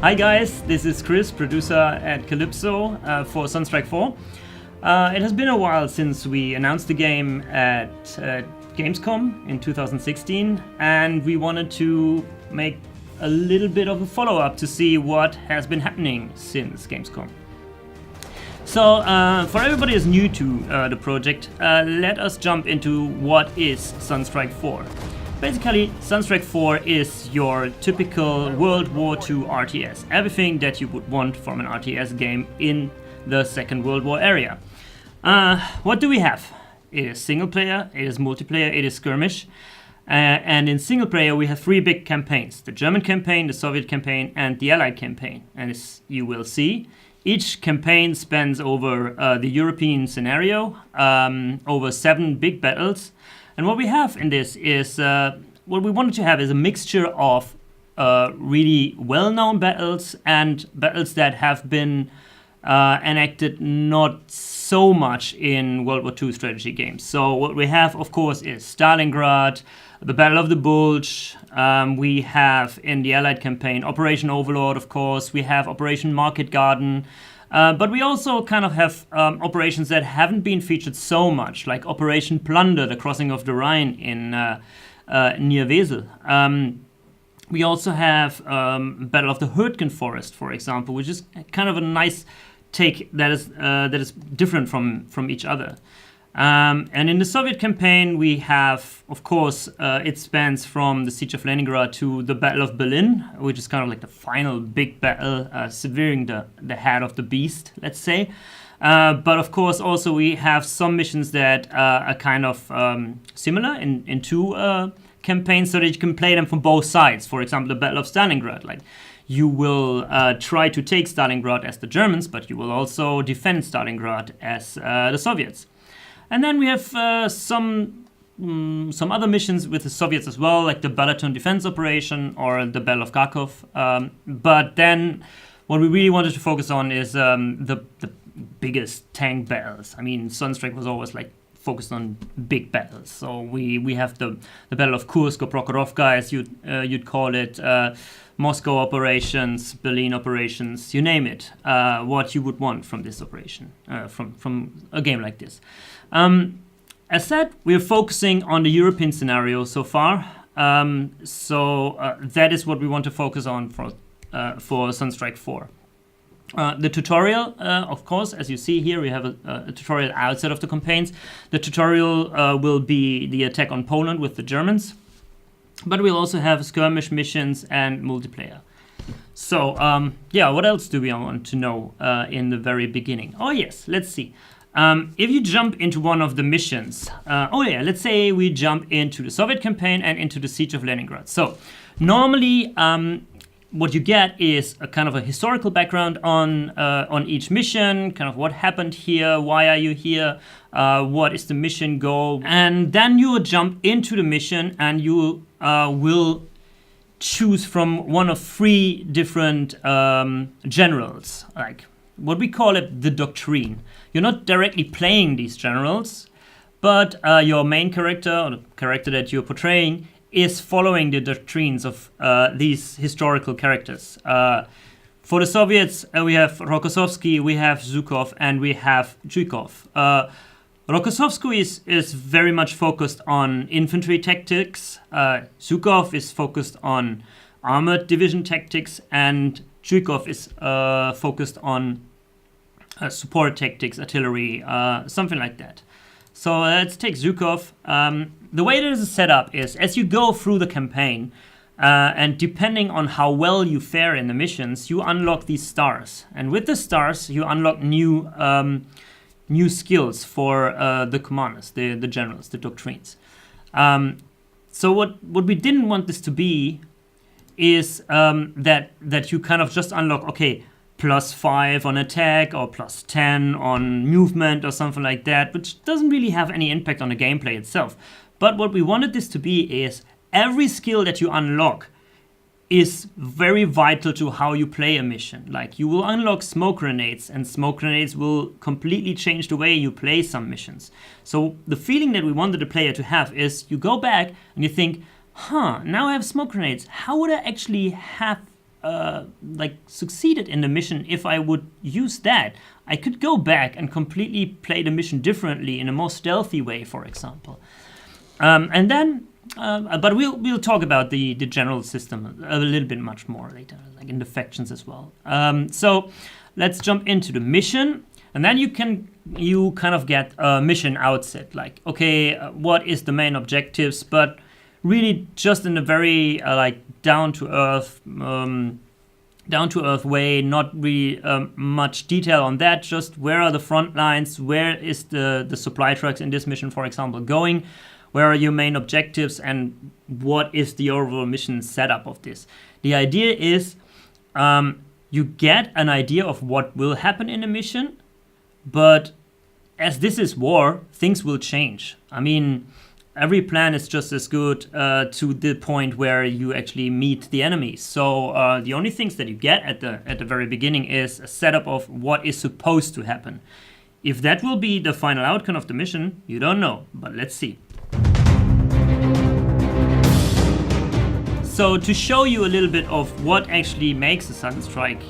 Hi guys, this is Chris, producer at Calypso for Sunstrike 4. It has been a while since we announced the game at Gamescom in 2016, and we wanted to make a little bit of a follow-up to see what has been happening since Gamescom. So, for everybody who's new to the project, let us jump into what is Sunstrike 4. Basically, Sunstrike 4 is your typical World War II RTS. Everything that you would want from an RTS game in the Second World War area. What do we have? It is single player, it is multiplayer, it is skirmish. And in single player we have three big campaigns. The German campaign, the Soviet campaign, and the Allied campaign. And as you will see, each campaign spans over the European scenario, over 7 big battles. And what we have in this is, what we wanted to have is a mixture of really well-known battles and battles that have been enacted not so much in World War II strategy games. So what we have, of course, is Stalingrad, the Battle of the Bulge. We have in the Allied campaign Operation Overlord, of course. We have Operation Market Garden. But we also kind of have operations that haven't been featured so much, like Operation Plunder, the crossing of the Rhine in near Wesel. We also have Battle of the Hürtgen Forest, for example, which is kind of a nice take that is different from each other. And in the Soviet campaign, we have, of course, it spans from the Siege of Leningrad to the Battle of Berlin, which is kind of like the final big battle, severing the head of the beast, let's say. But of course, also we have some missions that are kind of similar in two campaigns, so that you can play them from both sides. For example, the Battle of Stalingrad, like you will try to take Stalingrad as the Germans, but you will also defend Stalingrad as the Soviets. And then we have some other missions with the Soviets as well, like the Balaton Defense Operation or the Battle of Kharkov. But then what we really wanted to focus on is the biggest tank battles. I mean, Sunstrike was always like focused on big battles. So we have the Battle of Kursk or Prokhorovka, as you'd call it, Moscow operations, Berlin operations, you name it. What you would want from this operation, from a game like this. As said, we're focusing on the European scenario so far. That is what we want to focus on for Sunstrike 4. The tutorial, of course, as you see here, we have a tutorial outside of the campaigns. The tutorial will be the attack on Poland with the Germans. But we'll also have skirmish missions and multiplayer. So, yeah, what else do we want to know in the very beginning? Oh, yes, let's see. If you jump into one of the missions, let's say we jump into the Soviet campaign and into the Siege of Leningrad. So, normally, what you get is a kind of a historical background on each mission, kind of what happened here, why are you here, what is the mission goal, and then you will jump into the mission and you will choose from one of 3 different generals, like what we call it the doctrine. You're not directly playing these generals, but your main character, or the character that you're portraying, is following the doctrines of these historical characters. For the Soviets, we have Rokossovsky, we have Zhukov, and we have Zhukov. Rokossovsky is very much focused on infantry tactics. Zhukov is focused on armored division tactics, and Zhukov is focused on support tactics, artillery, something like that. So let's take Zhukov. The way that this is set up is, as you go through the campaign, and depending on how well you fare in the missions, you unlock these stars. And with the stars, you unlock new skills for the commanders, the generals, the doctrines. So what we didn't want this to be is that you kind of just unlock, okay, +5 on attack or +10 on movement or something like that, which doesn't really have any impact on the gameplay itself. But what we wanted this to be is every skill that you unlock is very vital to how you play a mission. Like, you will unlock smoke grenades, and smoke grenades will completely change the way you play some missions. So the feeling that we wanted the player to have is you go back and you think, now I have smoke grenades. How would I actually have like succeeded in the mission, if I would use that, I could go back and completely play the mission differently in a more stealthy way, for example. And then, but we'll talk about the general system a little bit much more later, like in the factions as well. So let's jump into the mission, and then you kind of get a mission outset, like, okay, what is the main objectives, but really just in a very like down to earth way, not really much detail on that. Just where are the front lines? Where is the supply trucks in this mission, for example, going? Where are your main objectives, and what is the overall mission setup of this? The idea is you get an idea of what will happen in a mission, but as this is war, things will change. I mean, every plan is just as good to the point where you actually meet the enemies. So the only things that you get at the very beginning is a setup of what is supposed to happen. If that will be the final outcome of the mission, you don't know, but let's see. So to show you a little bit of what actually makes a Sunstrike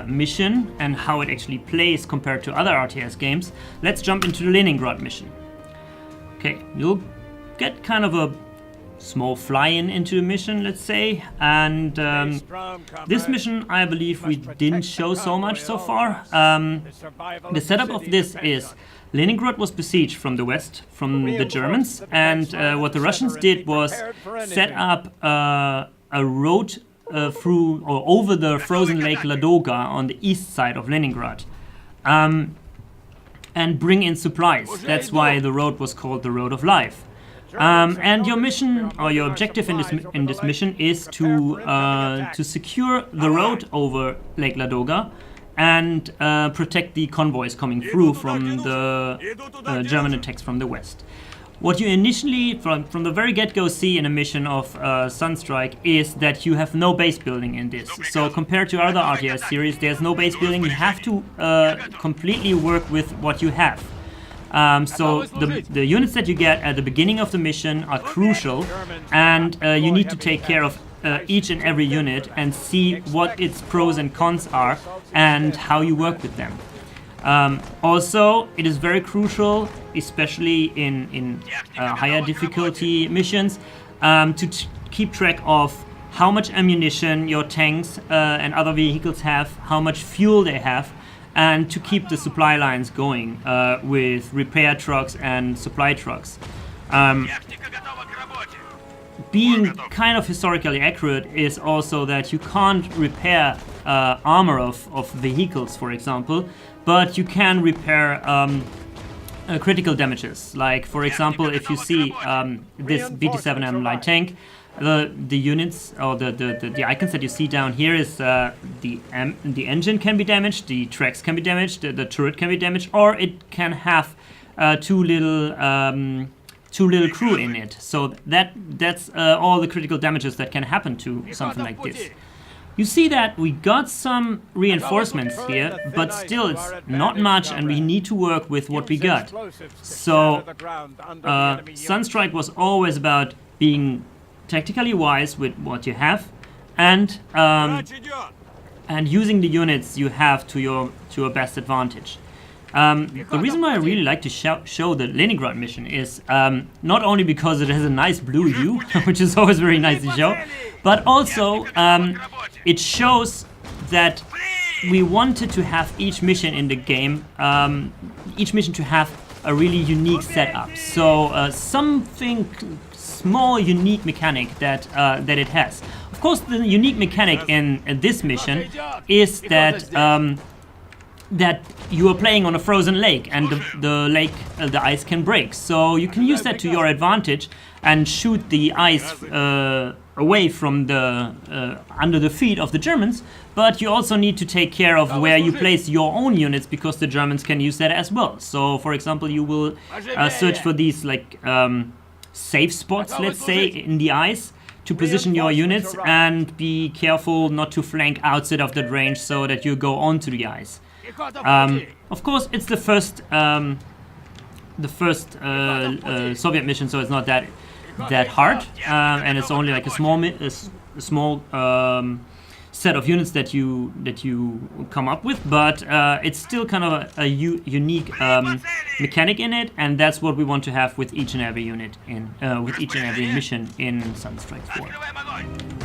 mission and how it actually plays compared to other RTS games, let's jump into the Leningrad mission. Okay, you'll get kind of a small fly-in into the mission, let's say, and this mission I believe we didn't show so much so far. The setup of this is Leningrad was besieged from the west, from the Germans, and what the Russians did was set up a road through or over the frozen lake Ladoga on the east side of Leningrad, and bring in supplies. That's why the road was called the Road of Life. And your mission or your objective in this mission is to secure the road over Lake Ladoga and protect the convoys coming through from the German attacks from the west. What you initially, from the very get-go, see in a mission of Sunstrike is that you have no base building in this. So compared to other RTS series, there's no base building. You have to completely work with what you have. So the units that you get at the beginning of the mission are crucial, and you need to take care of each and every unit and see what its pros and cons are and how you work with them. Also, it is very crucial, especially in higher difficulty missions, to keep track of how much ammunition your tanks and other vehicles have, how much fuel they have, and to keep the supply lines going with repair trucks and supply trucks. Being kind of historically accurate is also that you can't repair armor of vehicles, for example, but you can repair critical damages. Like, for example, if you see this BT-7M light tank, the units or the icons that you see down here is the engine can be damaged, the tracks can be damaged, the turret can be damaged, or it can have too little crew in it. So that's all the critical damages that can happen to something like this. You see that we got some reinforcements here, but still it's not much, and we need to work with what we got. So Sunstrike was always about being tactically wise with what you have, and using the units you have to your best advantage. The reason why I really like to show the Leningrad mission is not only because it has a nice blue hue, which is always very nice to show, but also it shows that we wanted to have each mission in the game, each mission to have a really unique setup. So something small, unique mechanic that it has. Of course, the unique mechanic in this mission is that that you are playing on a frozen lake, and the ice can break. So you can use that to your advantage and shoot the ice away from the under the feet of the Germans. But you also need to take care of where you place your own units, because the Germans can use that as well. So, for example, you will search for these like safe spots, let's say, in the ice, to position your units, and be careful not to flank outside of that range so that you go onto the ice. Of course, it's the first Soviet mission, so it's not that hard, and it's only like a small set of units that you come up with, but it's still kind of a unique mechanic in it, and that's what we want to have with each and every unit in with each and every mission in Sunstrike 4.